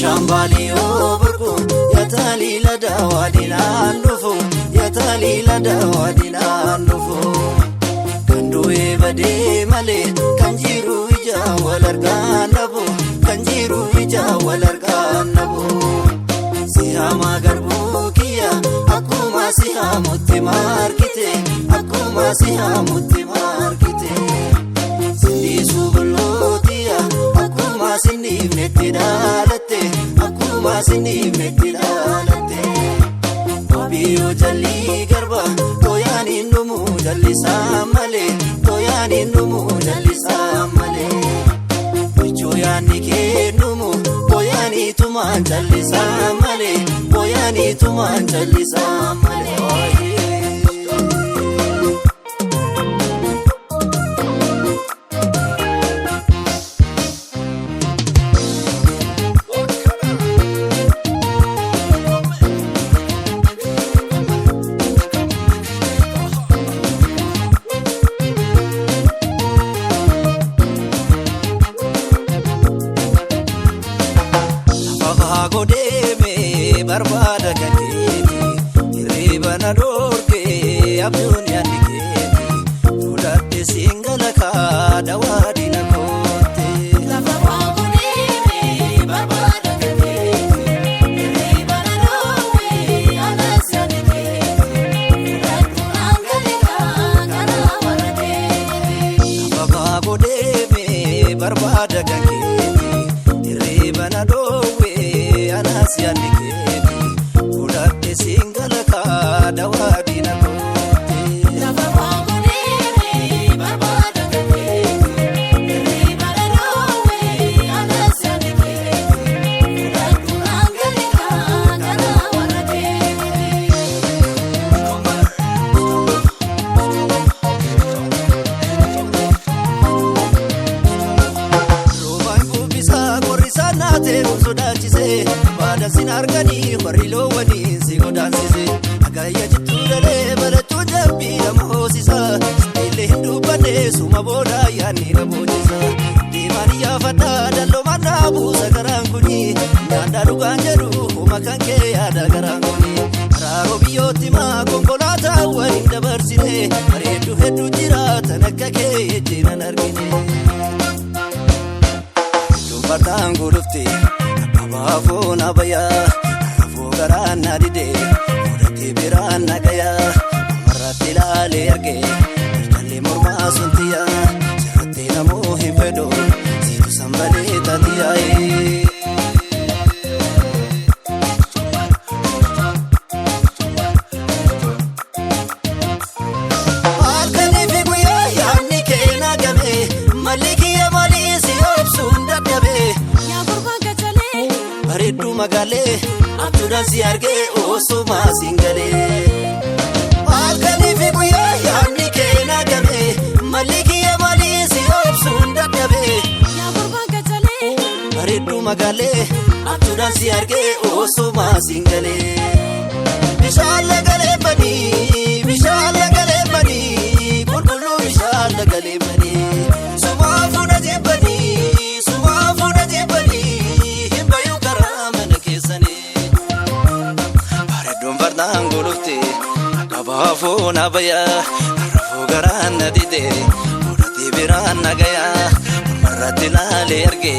Shambali oburku yatali la dawadina nufu yatali la dawadina nufu kandu ebade male kanjiru ija walarganabu kanjiru ija walarganabu sihama garbu kiya akuma sihamutti markite akuma sihamutti markite sindi subulutiya akuma sinif netidalate akuma sinif netidalate wabiyo jalli garba toyani numu jalli samale toyani numu jalli samale bichoyani ke numu toyani tuma jalli samale toyani tuma jalli samale barbada kaneti ribana dorke abdun yaniketi fudate singala ka dawadi na kote lafa wagone barbada kaneti ribana dorke anas yaniketi fudate angale ka kana warate lafa wagone barbada kaneti ribana dorke anas yaniketi singala ka dawadi na kote lafa wagone barbada kaneti ribana dorke anas yaniketi fudate angale ka kana warate roban kubisa korisa nate sodachise bada sinargani warilo wani sigodansise agaya jitudale balatu jabbi amosisa stile hindubane suma boda yani rabojisa dimani ya fata dallo manabu sagarankuni nyanda duganjeru makanke ada garanguni araro biyoti ma konkolata wani dabarsine aredu hedu jira tanakake jinan argine dubartangu dufti abafo nabaya garana dide odati birana gaya marati lale arge tali murma suntiya sirati namo hifedo situ sambale tatiya alkani figuya yani kena game maliki ya malisi obsunda dabe ya burba gachale aridu magale abdudan si arge osuma singale alkani figuya yani kena game maliki ya malisi obsunda dabe ya burba gachale aridu magale abdudan si arge osuma singale bishala gale bani kullu bishala gale bani suma funa jebani himbayu karamana kesani Nangurufte akabafo nabaya arafu garana dide odati birana gaya marati lale arge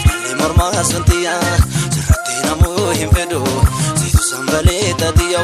tali murma suntiya sirati namo himfedo situ sambale tatiya